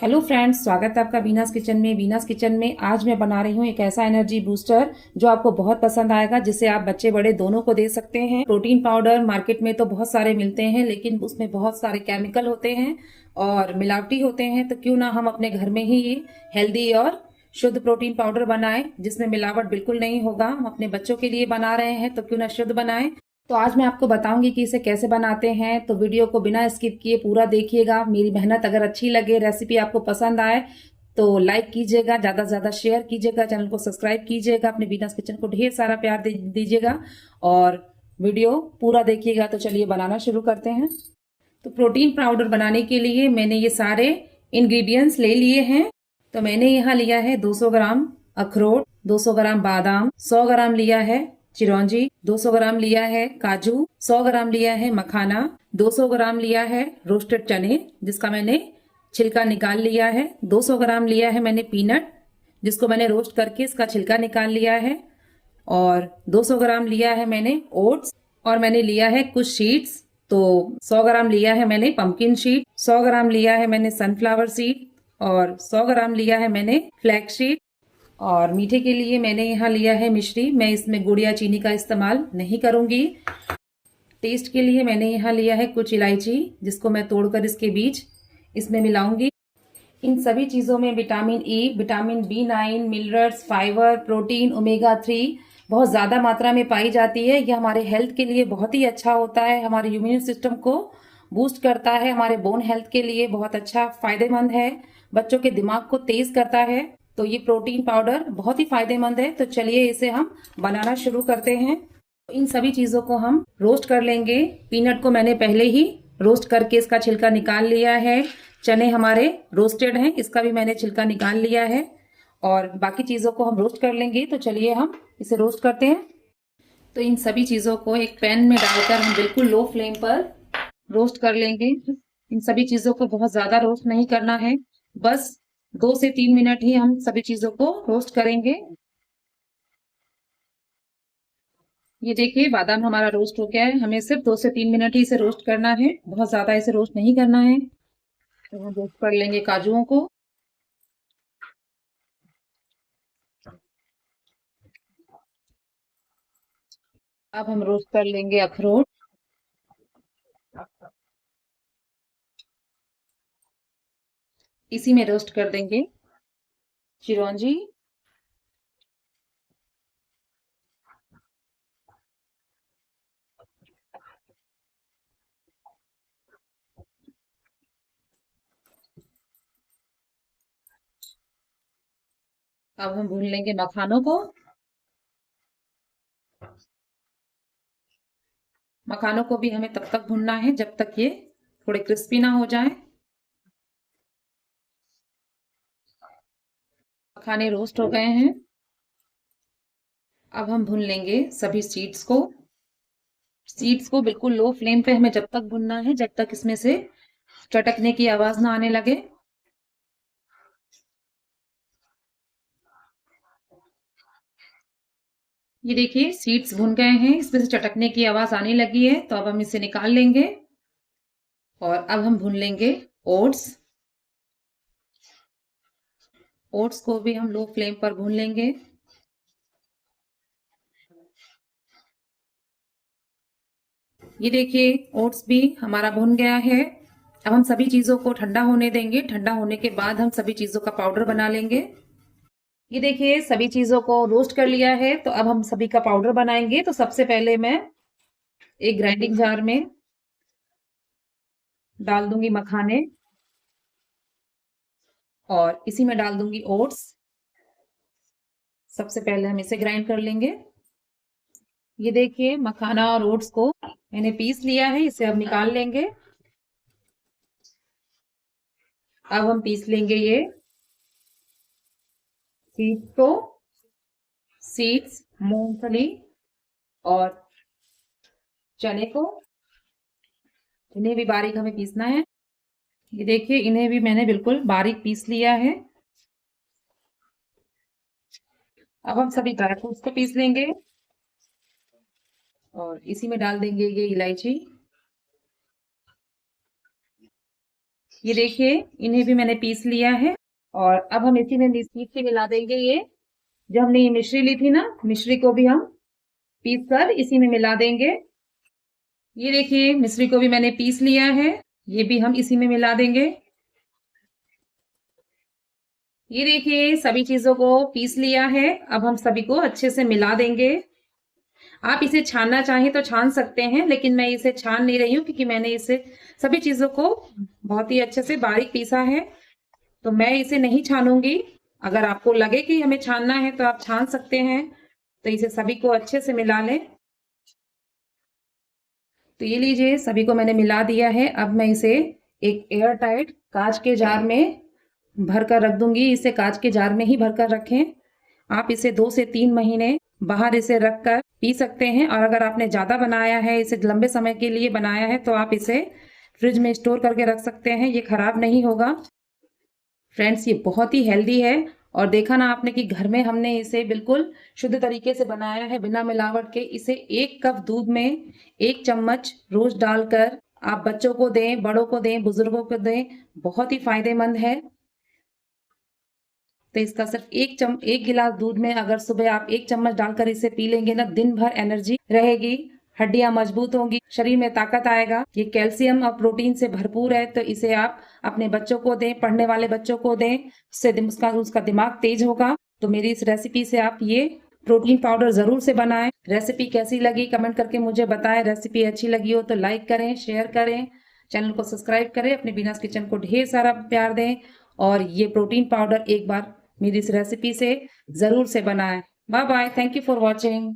Hello friends, स्वागत है आपका वीनास किचन में। वीनास किचन में आज मैं बना रही हूँ एक ऐसा एनर्जी बूस्टर जो आपको बहुत पसंद आएगा, जिसे आप बच्चे बड़े दोनों को दे सकते हैं। प्रोटीन पाउडर मार्केट में तो बहुत सारे मिलते हैं, लेकिन उसमें बहुत सारे केमिकल होते हैं और मिलावटी होते हैं। तो क्यों ना हम अपने घर में ही हेल्दी और शुद्ध प्रोटीन पाउडर बनाएं, जिसमें मिलावट बिल्कुल नहीं होगा। हम अपने बच्चों के लिए बना रहे हैं तो क्यों ना शुद्ध बनाएं। तो आज मैं आपको बताऊंगी कि इसे कैसे बनाते हैं, तो वीडियो को बिना स्किप किए पूरा देखिएगा। मेरी मेहनत अगर अच्छी लगे, रेसिपी आपको पसंद आए तो लाइक कीजिएगा, ज़्यादा से ज़्यादा शेयर कीजिएगा, चैनल को सब्सक्राइब कीजिएगा, अपने वीनास किचन को ढेर सारा प्यार दीजिएगा और वीडियो पूरा देखिएगा। तो चलिए बनाना शुरू करते हैं। तो प्रोटीन पाउडर बनाने के लिए मैंने ये सारे इंग्रेडिएंट्स ले लिए हैं। तो मैंने यहाँ लिया है 200 ग्राम अखरोट, 200 ग्राम बादाम, 100 ग्राम लिया है चिरौंजी, 200 ग्राम लिया है काजू, 100 ग्राम लिया है मखाना, 200 ग्राम लिया है रोस्टेड चने जिसका मैंने छिलका निकाल लिया है, 200 ग्राम लिया है मैंने पीनट जिसको मैंने रोस्ट करके इसका छिलका निकाल लिया है, और 200 ग्राम लिया है मैंने ओट्स, और मैंने लिया है कुछ सीड्स। तो 100 ग्राम लिया है मैंने पंपकिन सीड, 100 ग्राम लिया है मैंने सनफ्लावर सीड, और 100 ग्राम लिया है मैंने फ्लैक्स सीड। और मीठे के लिए मैंने यहाँ लिया है मिश्री। मैं इसमें गुड़ या चीनी का इस्तेमाल नहीं करूंगी। टेस्ट के लिए मैंने यहाँ लिया है कुछ इलायची जिसको मैं तोड़कर इसके बीज इसमें मिलाऊंगी। इन सभी चीज़ों में vitamin E, vitamin B9, minerals, fibre, protein, omega 3 बहुत ज़्यादा मात्रा में पाई जाती है। यह हमारे हेल्थ के लिए बहुत ही अच्छा होता है, हमारे इम्यून सिस्टम को बूस्ट करता है, हमारे बोन हेल्थ के लिए बहुत अच्छा फायदेमंद है, बच्चों के दिमाग को तेज करता है। तो ये प्रोटीन पाउडर बहुत ही फायदेमंद है। तो चलिए इसे हम बनाना शुरू करते हैं। इन सभी चीज़ों को हम रोस्ट कर लेंगे। पीनट को मैंने पहले ही रोस्ट करके इसका छिलका निकाल लिया है। चने हमारे रोस्टेड हैं, इसका भी मैंने छिलका निकाल लिया है, और बाकी चीज़ों को हम रोस्ट कर लेंगे। तो चलिए हम इसे रोस्ट करते हैं। तो इन सभी चीज़ों को एक पैन में डालकर हम बिल्कुल लो फ्लेम पर रोस्ट कर लेंगे। इन सभी चीज़ों को बहुत ज़्यादा रोस्ट नहीं करना है, बस 2 से 3 मिनट ही हम सभी चीज़ों को रोस्ट करेंगे। ये देखिए बादाम हमारा रोस्ट हो गया है। हमें सिर्फ 2 से 3 मिनट ही इसे रोस्ट करना है, बहुत ज़्यादा इसे रोस्ट नहीं करना है। तो हम रोस्ट कर लेंगे काजुओं को। अब हम रोस्ट कर लेंगे अखरोट। इसी में रोस्ट कर देंगे चिरौंजी। अब हम भून लेंगे मखानों को। मखानों को भी हमें तब तक भूनना है जब तक ये थोड़े क्रिस्पी ना हो जाए। मखाने रोस्ट हो गए हैं। अब हम भून लेंगे सभी सीड्स को। सीड्स को बिल्कुल लो फ्लेम पे हमें जब तक भूनना है जब तक इसमें से चटकने की आवाज ना आने लगे। ये देखिए सीड्स भुन गए हैं, इसमें से चटकने की आवाज आने लगी है। तो अब हम इसे निकाल लेंगे, और अब हम भून लेंगे ओट्स। ओट्स को भी हम लो फ्लेम पर भून लेंगे। ये देखिए ओट्स भी हमारा भुन गया है। अब हम सभी चीजों को ठंडा होने देंगे। ठंडा होने के बाद हम सभी चीजों का पाउडर बना लेंगे। ये देखिए सभी चीजों को रोस्ट कर लिया है। तो अब हम सभी का पाउडर बनाएंगे। तो सबसे पहले मैं एक ग्राइंडिंग जार में डाल दूंगी मखाने, और इसी में डाल दूंगी ओट्स। सबसे पहले हम इसे ग्राइंड कर लेंगे। ये देखिए मखाना और ओट्स को मैंने पीस लिया है, इसे अब निकाल लेंगे। अब हम पीस लेंगे ये सीड्स को, सीड्स, मूंगफली और चने को, इन्हें भी बारीक हमें पीसना है। ये देखिए इन्हें भी मैंने बिल्कुल बारीक पीस लिया है। अब हम सभी ड्राई फ्रूट्स को पीस लेंगे, और इसी में डाल देंगे ये इलायची। ये देखिए इन्हें भी मैंने पीस लिया है और अब हम इसी में पीस के मिला देंगे। ये जो हमने ये मिश्री ली थी ना, मिश्री को भी हम पीस कर इसी में मिला देंगे। ये देखिए मिश्री को भी मैंने पीस लिया है, ये भी हम इसी में मिला देंगे। ये देखिए सभी चीजों को पीस लिया है, अब हम सभी को अच्छे से मिला देंगे। आप इसे छानना चाहें तो छान सकते हैं, लेकिन मैं इसे छान नहीं रही हूँ क्योंकि मैंने इसे सभी चीजों को बहुत ही अच्छे से बारीक पीसा है, तो मैं इसे नहीं छानूंगी। अगर आपको लगे कि हमें छानना है तो आप छान सकते हैं। तो इसे सभी को अच्छे से मिला लें। तो ये लीजिए सभी को मैंने मिला दिया है। अब मैं इसे एक एयर टाइट कांच के जार में भर कर रख दूंगी। इसे कांच के जार में ही भर कर रखें। आप इसे 2 से 3 महीने बाहर इसे रख कर पी सकते हैं। और अगर आपने ज़्यादा बनाया है, इसे लंबे समय के लिए बनाया है, तो आप इसे फ्रिज में स्टोर करके रख सकते हैं, ये खराब नहीं होगा। फ्रेंड्स ये बहुत ही हेल्दी है और देखा ना आपने कि घर में हमने इसे बिल्कुल शुद्ध तरीके से बनाया है, बिना मिलावट के। इसे 1 कप दूध में 1 चम्मच रोज डालकर आप बच्चों को दें, बड़ों को दें, बुजुर्गों को दें, बहुत ही फायदेमंद है। तो इसका सिर्फ 1 गिलास दूध में अगर सुबह आप 1 चम्मच डालकर इसे पी लेंगे ना, दिन भर एनर्जी रहेगी, हड्डियां मजबूत होंगी, शरीर में ताकत आएगा। ये कैल्शियम और प्रोटीन से भरपूर है, तो इसे आप अपने बच्चों को दें, पढ़ने वाले बच्चों को दें, उससे उसका दिमाग तेज होगा। तो मेरी इस रेसिपी से आप ये प्रोटीन पाउडर जरूर से बनाएं। रेसिपी कैसी लगी कमेंट करके मुझे बताएं। रेसिपी अच्छी लगी हो तो लाइक करें, शेयर करें, चैनल को सब्सक्राइब करें, अपने बीनास किचन को ढेर सारा प्यार दें और ये प्रोटीन पाउडर एक बार मेरी इस रेसिपी से जरूर से बनाएं। Bye bye, thank you for watching.